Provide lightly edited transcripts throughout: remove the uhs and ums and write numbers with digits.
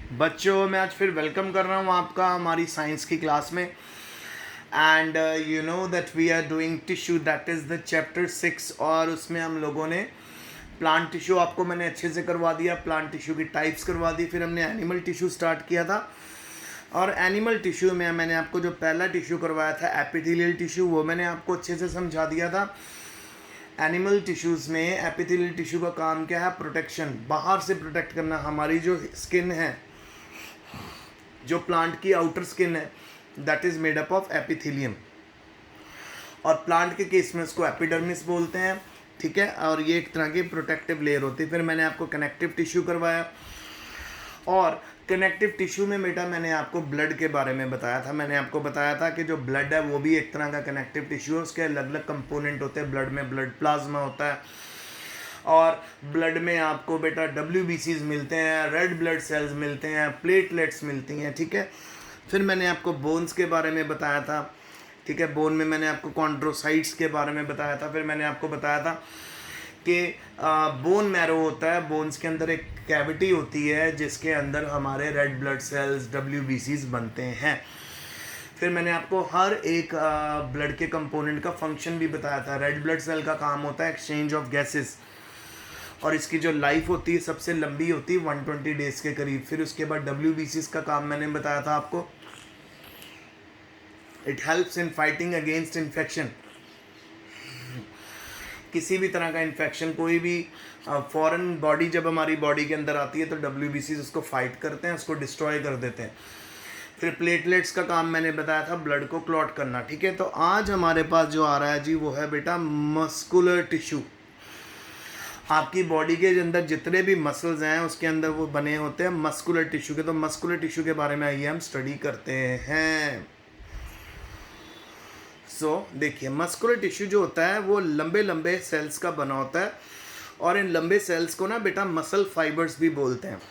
बच्चों, मैं आज फिर वेलकम कर रहा हूँ आपका हमारी साइंस की क्लास में। And you know that we are doing tissue, that is the chapter 6। और उसमें हम लोगों ने प्लांट टिश्यू आपको मैंने अच्छे से करवा दिया, प्लांट टिश्यू की टाइप्स करवा दी, फिर हमने एनिमल टिश्यू स्टार्ट किया था। और एनिमल टिश्यू में मैंने आपको जो पहला टिश्यू करवाया था एपिथेलियल टिश्यू, वो मैंने आपको अच्छे से समझा दिया था। एनिमल टिश्यूज़ में एपिथेलियल टिश्यू का काम क्या है? प्रोटेक्शन, बाहर से प्रोटेक्ट करना। हमारी जो स्किन है, जो प्लांट की आउटर स्किन है, that is made up of epithelium. और प्लांट के केस में इसको एपिडर्मिस बोलते हैं, ठीक है। और ये एक तरह की प्रोटेक्टिव लेयर होती है। फिर मैंने आपको कनेक्टिव टिश्यू करवाया, और कनेक्टिव टिश्यू में बेटा मैंने आपको ब्लड के बारे में बताया था। मैंने आपको बताया था कि जो ब्लड है वो भी एक तरह का कनेक्टिव टिश्यू है। उसके अलग अलग कंपोनेंट होते हैं। ब्लड में ब्लड प्लाज्मा होता है, और ब्लड में आपको बेटा WBCs मिलते हैं, रेड ब्लड सेल्स मिलते हैं, प्लेटलेट्स मिलती हैं, ठीक है। फिर मैंने आपको बोन्स के बारे में बताया था, ठीक है। बोन में मैंने आपको कॉन्ड्रोसाइट्स के बारे में बताया था। फिर मैंने आपको बताया था कि बोन मैरो होता है, बोन्स के अंदर एक कैविटी होती है जिसके अंदर हमारे रेड ब्लड सेल्स WBCs बनते हैं। फिर मैंने आपको हर एक ब्लड के कंपोनेंट का फंक्शन भी बताया था। रेड ब्लड सेल का काम होता है एक्सचेंज ऑफ गैसेस, और इसकी जो लाइफ होती है सबसे लंबी होती है 120 डेज के करीब। फिर उसके बाद WBCs का काम मैंने बताया था आपको, it helps in fighting against infection. किसी भी तरह का इन्फेक्शन, कोई भी फॉरेन बॉडी जब हमारी बॉडी के अंदर आती है तो WBCs उसको फाइट करते हैं, उसको डिस्ट्रॉय कर देते हैं। फिर प्लेटलेट्स का काम मैंने बताया था ब्लड को क्लॉट करना, ठीक है। तो आज हमारे पास जो आ रहा है जी वो है बेटा मस्कुलर टिश्यू। आपकी बॉडी के अंदर जितने भी मसल्स हैं उसके अंदर वो बने होते हैं मस्कुलर टिश्यू के। तो मस्कुलर टिश्यू के बारे में आइए हम स्टडी करते हैं। देखिए, मस्कुलर टिश्यू जो होता है वो लंबे लंबे सेल्स का बना होता है, और इन लंबे सेल्स को ना बेटा मसल फाइबर्स भी बोलते हैं।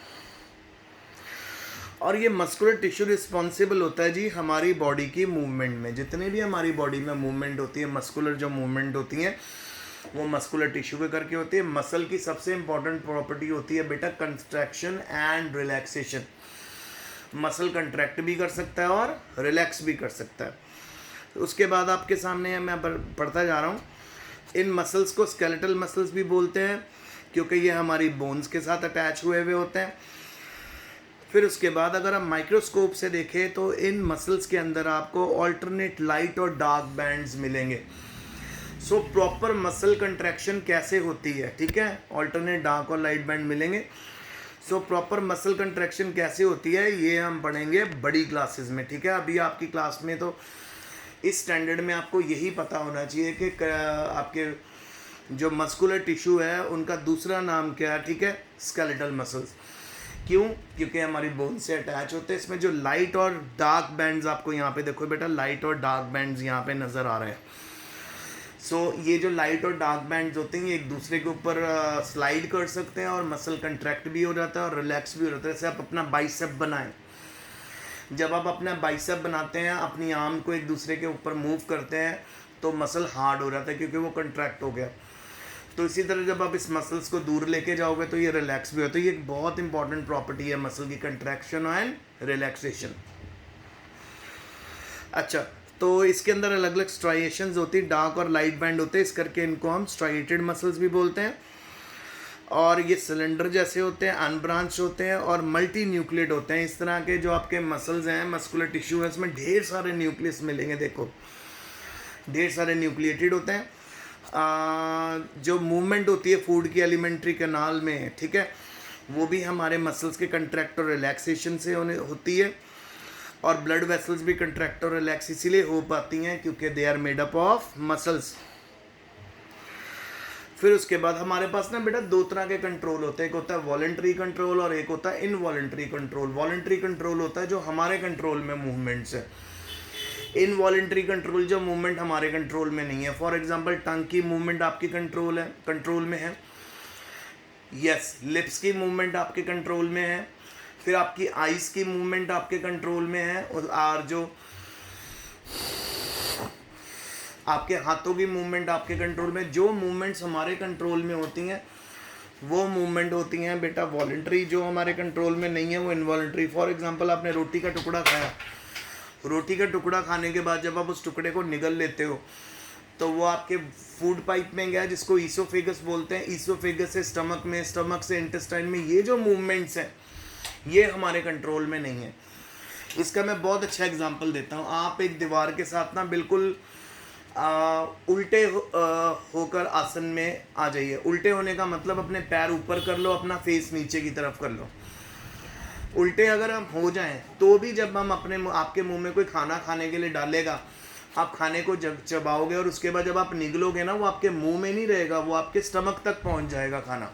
और ये मस्कुलर टिश्यू रिस्पॉन्सिबल होता है जी हमारी बॉडी की मूवमेंट में। जितने भी हमारी बॉडी में मूवमेंट होती है, मस्कुलर जो मूवमेंट होती हैं वो मस्कुलर टिश्यू के करके होती है। मसल की सबसे इंपॉर्टेंट प्रॉपर्टी होती है बेटा contraction and relaxation. Muscle contract भी कर सकता है और रिलैक्स भी कर सकता है। उसके बाद आपके सामने मैं पढ़ता जा रहा हूँ, इन मसल्स को स्केलेटल मसल्स भी बोलते हैं क्योंकि ये हमारी बोन्स के साथ अटैच हुए हुए होते हैं। फिर उसके बाद अगर हम माइक्रोस्कोप से देखें तो इन मसल्स के अंदर आपको ऑल्टरनेट लाइट और डार्क बैंड्स मिलेंगे। प्रॉपर मसल कंट्रैक्शन कैसे होती है, ठीक है। ऑल्टरनेट डार्क और लाइट बैंड मिलेंगे। प्रॉपर मसल कंट्रैक्शन कैसे होती है ये हम पढ़ेंगे बड़ी क्लासेस में, ठीक है। अभी आपकी क्लास में तो इस स्टैंडर्ड में आपको यही पता होना चाहिए कि आपके जो मस्कुलर टिश्यू है उनका दूसरा नाम क्या है, ठीक है, स्केलेटल मसल्स। क्यों? क्योंकि हमारी बोन से अटैच होते हैं। इसमें जो लाइट और डार्क बैंड्स आपको यहाँ पे देखो बेटा, लाइट और डार्क बैंड्स यहाँ पे नज़र आ रहे हैं। ये जो लाइट और डार्क बैंड्स होते हैं ये एक दूसरे के ऊपर स्लाइड कर सकते हैं, और मसल कंट्रैक्ट भी हो जाता है और रिलैक्स भी हो जाता है। जैसे आप अपना बाइसेप बनाएं, जब आप अपना बाइसेप बनाते हैं, अपनी आर्म को एक दूसरे के ऊपर मूव करते हैं तो मसल हार्ड हो जाता है क्योंकि वो कंट्रैक्ट हो गया। तो इसी तरह जब आप इस मसल्स को दूर लेके जाओगे तो ये रिलैक्स भी होता है। ये एक बहुत इंपॉर्टेंट प्रॉपर्टी है मसल की, कंट्रैक्शन एंड रिलैक्सेशन। अच्छा, तो इसके अंदर अलग अलग स्ट्राइएशंस होती है, डार्क और लाइट बैंड होते हैं, इस करके इनको हम स्ट्राइएटेड मसल्स भी बोलते हैं। और ये सिलेंडर जैसे होते हैं, अनब्रांच होते हैं और मल्टी न्यूक्लियड होते हैं। इस तरह के जो आपके मसल्स हैं, मस्कुलर टिश्यू है, इसमें ढेर सारे न्यूक्लियस मिलेंगे। देखो, ढेर सारे न्यूक्लिएटेड होते हैं। जो मूवमेंट होती है फूड की एलिमेंट्री कैनाल में, ठीक है, वो भी हमारे मसल्स के कंट्रैक्ट और रिलैक्सेशन से होती है। और ब्लड वेसल्स भी कंट्रैक्ट और रिलैक्स इसीलिए हो पाती हैं क्योंकि they are made up of muscles. फिर उसके बाद हमारे पास ना बेटा दो तरह के कंट्रोल होते हैं, एक होता है वॉलंटरी कंट्रोल और एक होता है इनवॉलंटरी कंट्रोल। वॉलंटरी कंट्रोल होता है जो हमारे कंट्रोल में मूवमेंट्स है। इनवॉलंटरी कंट्रोल जो मूवमेंट हमारे कंट्रोल में नहीं है। फॉर एग्जांपल टंग की मूवमेंट आपकी कंट्रोल में है। यस, लिप्स की मूवमेंट आपके कंट्रोल में है। फिर आपकी आइज़ की मूवमेंट आपके कंट्रोल में है, और जो आपके हाथों की मूवमेंट आपके कंट्रोल में। जो मूवमेंट्स हमारे कंट्रोल में होती हैं वो मूवमेंट होती हैं बेटा वॉलंटरी, जो हमारे कंट्रोल में नहीं है वो इनवॉलंटरी। फॉर एग्जांपल आपने रोटी का टुकड़ा खाया, रोटी का टुकड़ा खाने के बाद जब आप उस टुकड़े को निगल लेते हो तो वो आपके फूड पाइप में गया, जिसको ईसोफेगस बोलते हैं, ईसोफेगस से स्टमक में, स्टमक से इंटेस्टाइन में। ये जो मूवमेंट्स हैं ये हमारे कंट्रोल में नहीं है। इसका मैं बहुत अच्छा एग्जांपल देता हूँ। आप एक दीवार के साथ ना बिल्कुल उल्टे होकर आसन में आ जाइए। उल्टे होने का मतलब अपने पैर ऊपर कर लो, अपना फेस नीचे की तरफ कर लो। उल्टे अगर हम हो जाएं तो भी जब हम आपके मुंह में कोई खाना खाने के लिए डालेगा, आप खाने को जब चबाओगे और उसके बाद जब आप निगलोगे ना, वो आपके मुंह में नहीं रहेगा, वो आपके स्टमक तक पहुंच जाएगा खाना।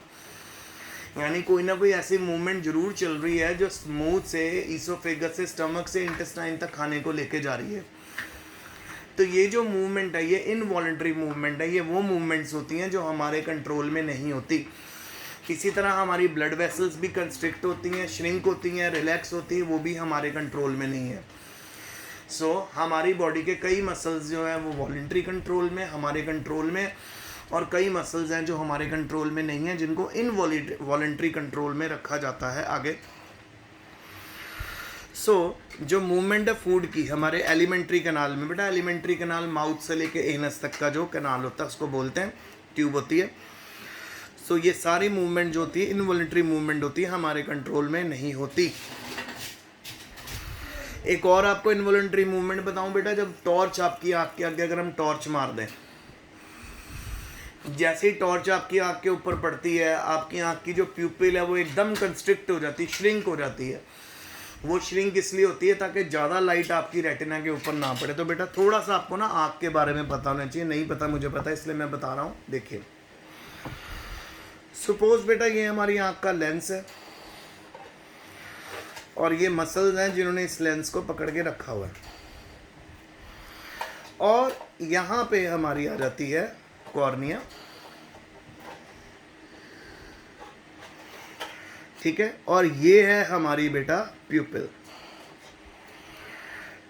यानी कोई ना कोई ऐसी मूवमेंट जरूर चल रही है जो मुंह से, ईसोफेगस से, स्टमक से इंटेस्टाइन तक खाने को लेके जा रही है। तो ये जो मूवमेंट है ये इनवॉलंटरी मूवमेंट है। ये वो मूवमेंट्स होती हैं जो हमारे कंट्रोल में नहीं होती। इसी तरह हमारी ब्लड वेसल्स भी कंस्ट्रिक्ट होती हैं, श्रिंक होती हैं, रिलैक्स होती हैं, वो भी हमारे कंट्रोल में नहीं है। हमारी बॉडी के कई मसल्स जो हैं वो वॉलंटरी कंट्रोल में, हमारे कंट्रोल में, और कई मसल्स हैं जो हमारे कंट्रोल में नहीं हैं, जिनको इनवॉलंटरी कंट्रोल में रखा जाता है। आगे जो मूवमेंट है फूड की हमारे एलिमेंट्री कैनाल में, बेटा एलिमेंट्री कैनाल माउथ से लेके एनस तक का जो कैनाल होता है उसको बोलते हैं, ट्यूब होती है। ये सारी मूवमेंट जो होती है इनवॉलंटरी मूवमेंट होती है, हमारे कंट्रोल में नहीं होती। एक और आपको इनवॉलंटरी मूवमेंट बताऊं बेटा, जब टॉर्च आपकी आँख के आगे अगर हम टॉर्च मार दें, जैसे ही टॉर्च आपकी आँख के ऊपर पड़ती है, आपकी आँख की जो प्यूपिल है वो एकदम कंस्ट्रिक्ट हो जाती है, श्रिंक हो जाती है। वो श्रिंक इसलिए होती है ताकि ज़्यादा लाइट आपकी रेटिना के ऊपर ना पड़े। तो बेटा थोड़ा सा आपको ना आँख के बारे में पता होना चाहिए, नहीं पता मुझे पता है इसलिए मैं बता रहा हूँ। देखिए सपोज बेटा ये हमारी आँख का लेंस है और ये मसल्स हैं जिन्होंने इस लेंस को पकड़ के रखा हुआ है, और यहाँ पे हमारी आ जाती है कॉर्निया, ठीक है, और ये है हमारी बेटा प्यूपिल।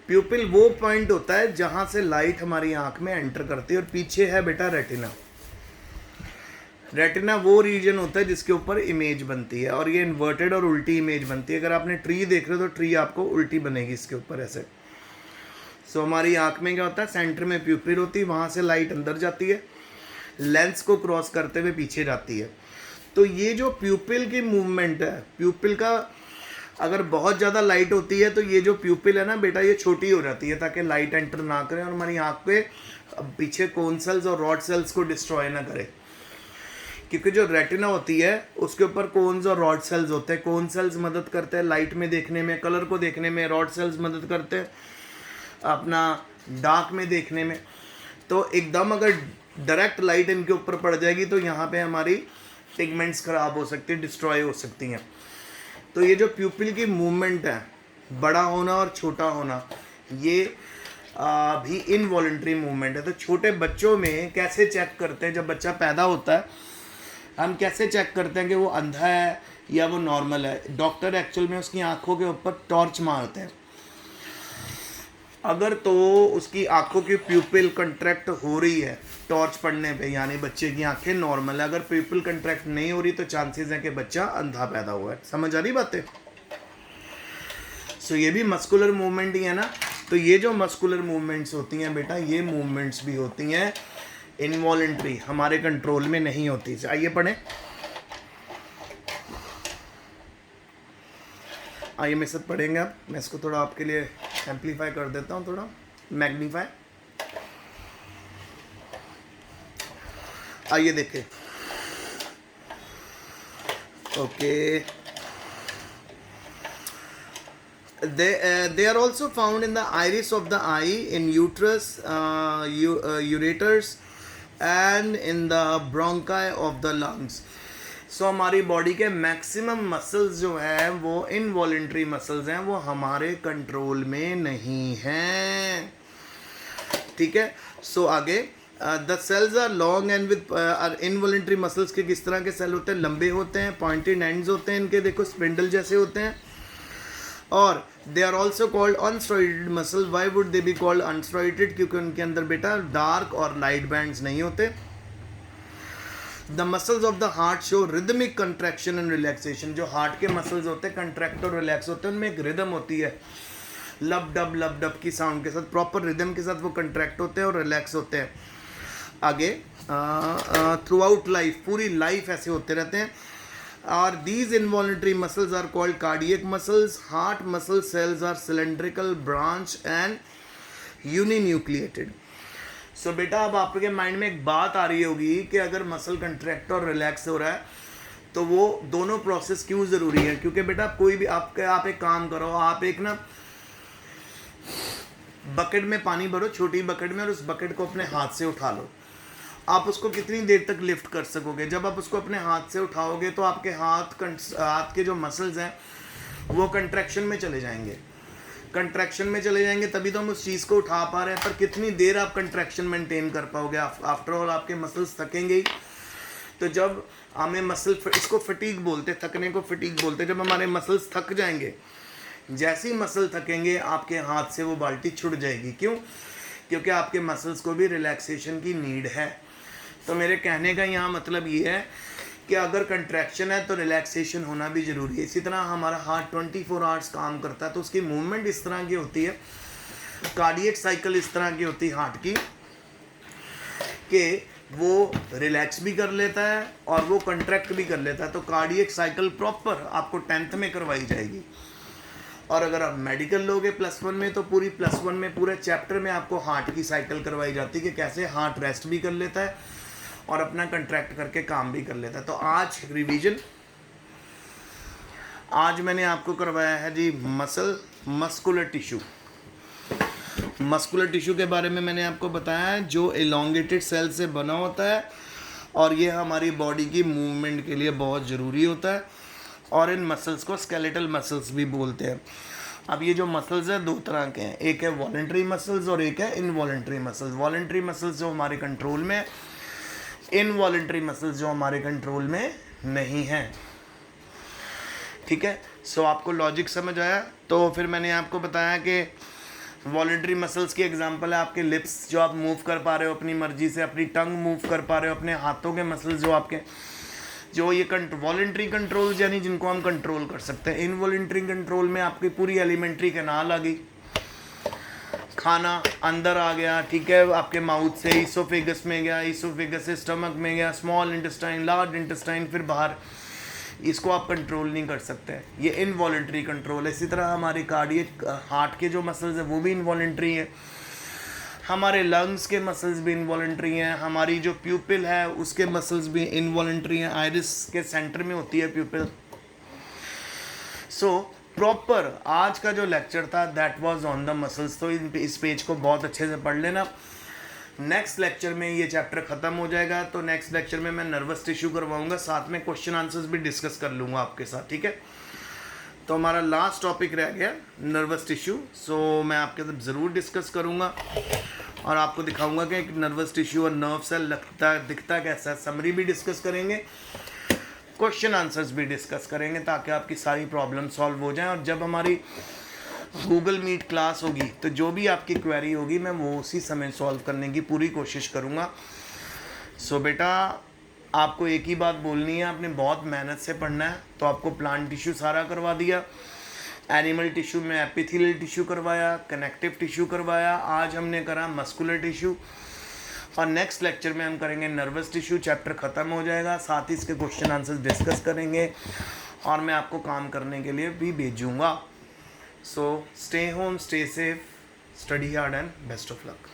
प्यूपिल वो पॉइंट होता है जहां से लाइट हमारी आंख में एंटर करती है, और पीछे है बेटा रेटिना। रेटिना वो रीजन होता है जिसके ऊपर इमेज बनती है, और ये इन्वर्टेड और उल्टी इमेज बनती है। अगर आपने ट्री देख रहे हो तो ट्री आपको उल्टी बनेगी इसके ऊपर ऐसे। हमारी आंख में क्या होता है, सेंटर में प्यूपिल होती है, वहाँ से लाइट अंदर जाती है, लेंस को क्रॉस करते हुए पीछे जाती है। तो ये जो प्यूपिल की मूवमेंट है, प्यूपिल का अगर बहुत ज़्यादा लाइट होती है तो ये जो प्यूपिल है ना बेटा ये छोटी हो जाती है ताकि लाइट एंटर ना करे और हमारी आँख पे पीछे कोन सेल्स और रॉड सेल्स को डिस्ट्रॉय ना करे। क्योंकि जो रेटिना होती है उसके ऊपर कोन्स और रॉड सेल्स होते हैं। कोन सेल्स मदद करते हैं लाइट में देखने में, कलर को देखने में, रॉड सेल्स मदद करते हैं अपना डार्क में देखने में। तो एकदम अगर डायरेक्ट लाइट इनके ऊपर पड़ जाएगी तो यहाँ पे हमारी पिगमेंट्स ख़राब हो सकती हैं, डिस्ट्रॉय हो सकती हैं। तो ये जो प्यूपिल की मूवमेंट है, बड़ा होना और छोटा होना, ये भी इनवॉलंटरी मूवमेंट है। तो छोटे बच्चों में कैसे चेक करते हैं, जब बच्चा पैदा होता है हम कैसे चेक करते हैं कि वो अंधा है या वो नॉर्मल है? डॉक्टर एक्चुअल में उसकी आँखों के ऊपर टॉर्च मारते हैं। अगर तो उसकी आँखों की प्यूपिल कंट्रैक्ट हो रही है टॉर्च पड़ने पे, यानी बच्चे की आंखें नॉर्मल है। अगर प्यूपिल कंट्रैक्ट नहीं हो रही तो चांसेस है कि बच्चा अंधा पैदा हुआ है। समझ आ रही बातें? ये भी मस्कुलर मूवमेंट ही है ना। तो ये जो मस्कुलर मूवमेंट्स होती हैं बेटा, ये मूवमेंट्स भी होती हैं इनवॉलंटरी, हमारे कंट्रोल में नहीं होती। आइए पढ़ें, आइए मेरे साथ पढ़ेंगे। अब मैं इसको थोड़ा आपके लिए एम्पलीफाई कर देता हूँ, थोड़ा मैग्नीफाई। आइए देखें। Okay, they are also found in the iris of the eye, in uterus, ureters and in the bronchi of the lungs. हमारी बॉडी के मैक्सिमम मसल्स जो हैं वो इनवॉलंटरी मसल्स हैं, वो हमारे कंट्रोल में नहीं हैं, ठीक है। आगे the cells are long and with involuntary muscles के किस तरह के सेल होते हैं? लंबे होते हैं, पॉइंटेड एंड्स होते हैं इनके, देखो स्पिंडल जैसे होते हैं। और they are also called unstriated muscle. Why would they be called unstriated? क्योंकि उनके अंदर बेटा डार्क और लाइट बैंड्स नहीं होते। The muscles of the heart show rhythmic contraction and relaxation. जो हार्ट के मसल्स होते हैं कंट्रैक्ट और रिलैक्स होते हैं, उनमें एक रिदम होती है, लब डब की साउंड के साथ, प्रॉपर रिदम के साथ वो कंट्रैक्ट होते हैं और रिलैक्स होते हैं। आगे थ्रू आउट लाइफ, पूरी लाइफ ऐसे होते रहते हैं। और these involuntary muscles are called cardiac muscles. Heart muscle cells are cylindrical, branch and uninucleated. So बेटा अब आपके माइंड में एक बात आ रही होगी कि अगर मसल कंट्रैक्ट और रिलैक्स हो रहा है तो वो दोनों प्रोसेस क्यों ज़रूरी है। क्योंकि बेटा कोई भी आप एक काम करो, आप एक ना बकेट में पानी भरो, छोटी बकेट में, और उस बकेट को अपने हाथ से उठा लो। आप उसको कितनी देर तक लिफ्ट कर सकोगे? जब आप उसको अपने हाथ से उठाओगे तो आपके हाथ के जो मसल्स हैं वो कंट्रैक्शन में चले जाएंगे, कंट्रैक्शन में चले जाएंगे, तभी तो हम उस चीज़ को उठा पा रहे हैं। पर कितनी देर आप कंट्रैक्शन मेंटेन कर पाओगे? आफ्टर ऑल आपके मसल्स थकेंगे ही। तो जब हमें मसल, इसको फटीग बोलते, थकने को फटीग बोलते, जब हमारे मसल्स थक जाएंगे, जैसे ही मसल थकेंगे आपके हाथ से वो बाल्टी छूट जाएगी। क्यों? क्योंकि आपके मसल्स को भी रिलैक्सेशन की नीड है। तो मेरे कहने का यहाँ मतलब ये है कि अगर कंट्रैक्शन है तो रिलैक्सेशन होना भी ज़रूरी है। इसी तरह हमारा हार्ट 24 आवर्स काम करता है, तो उसकी मूवमेंट इस तरह की होती है, कार्डियक साइकिल इस तरह की होती है हार्ट की, कि वो रिलैक्स भी कर लेता है और वो कंट्रैक्ट भी कर लेता है। तो कार्डियक साइकिल प्रॉपर आपको 10th में करवाई जाएगी। और अगर आप मेडिकल लोगे +1 में, तो पूरी +1 में पूरे चैप्टर में आपको हार्ट की साइकिल करवाई जाती है कि कैसे हार्ट रेस्ट भी कर लेता है और अपना कंट्रैक्ट करके काम भी कर लेता है। तो आज रिवीजन, आज मैंने आपको करवाया है जी मस्कुलर टिश्यू। मस्कुलर टिश्यू के बारे में मैंने आपको बताया है, जो एलोंगेटेड सेल से बना होता है और ये हमारी बॉडी की मूवमेंट के लिए बहुत ज़रूरी होता है। और इन मसल्स को स्केलेटल मसल्स भी बोलते हैं। अब ये जो मसल्स हैं दो तरह के हैं, एक है वॉलंटरी मसल्स और एक है इनवॉलंटरी मसल्स। वॉलंटरी मसल्स जो हमारे कंट्रोल में, इनवॉलंटरी मसल्स जो हमारे कंट्रोल में नहीं हैं। ठीक है, सो आपको लॉजिक समझ आया? तो फिर मैंने आपको बताया कि वॉलंटरी मसल्स की एग्जांपल है आपके लिप्स, जो आप मूव कर पा रहे हो अपनी मर्जी से, अपनी टंग मूव कर पा रहे हो, अपने हाथों के मसल्स जो आपके, जो ये वॉलंटरी कंट्रोल यानी जिनको हम कंट्रोल कर सकते हैं। इनवॉलंटरी कंट्रोल में आपकी पूरी एलिमेंट्री कैनाल आ गई, खाना अंदर आ गया, ठीक है, आपके माउथ से ईसोफेगस में गया, ईसोफेगस से स्टमक में गया, स्मॉल इंटेस्टाइन, लार्ज इंटेस्टाइन, फिर बाहर, इसको आप कंट्रोल नहीं कर सकते। ये इनवॉलंटरी कंट्रोल है। इसी तरह हमारे कार्डियक हार्ट के जो मसल्स हैं वो भी इनवॉलंटरी हैं, हमारे लंग्स के मसल्स भी इनवॉलंटरी हैं, हमारी जो प्यूपिल है उसके मसल्स भी इनवॉलंटरी हैं। आइरिस के सेंटर में होती है प्यूपिल। सो प्रॉपर आज का जो लेक्चर था that was on the muscles. तो इस पेज को बहुत अच्छे से पढ़ लेना। नेक्स्ट लेक्चर में ये चैप्टर ख़त्म हो जाएगा, तो नेक्स्ट लेक्चर में मैं नर्वस टिश्यू करवाऊंगा, साथ में क्वेश्चन आंसर्स भी डिस्कस कर लूँगा आपके साथ। ठीक है, तो हमारा लास्ट टॉपिक रह गया नर्वस टिश्यू। सो मैं आपके साथ ज़रूर डिस्कस करूँगा और आपको दिखाऊंगा कि एक नर्वस टिश्यू और नर्व सेल दिखता कैसा है। समरी भी डिस्कस करेंगे, क्वेश्चन आंसर्स भी डिस्कस करेंगे, ताकि आपकी सारी प्रॉब्लम सॉल्व हो जाएं। और जब हमारी गूगल मीट क्लास होगी तो जो भी आपकी क्वेरी होगी मैं वो उसी समय सॉल्व करने की पूरी कोशिश करूँगा। सो बेटा आपको एक ही बात बोलनी है, आपने बहुत मेहनत से पढ़ना है। तो आपको प्लांट टिश्यू सारा करवा दिया, एनिमल टिश्यू में एपिथेलियल टिश्यू करवाया, कनेक्टिव टिश्यू करवाया, आज हमने करा मस्कुलर टिश्यू, और नेक्स्ट लेक्चर में हम करेंगे नर्वस टिश्यू। चैप्टर ख़त्म हो जाएगा, साथ ही इसके क्वेश्चन आंसर्स डिस्कस करेंगे और मैं आपको काम करने के लिए भी भेजूँगा। So stay home, stay safe, study hard and best of luck.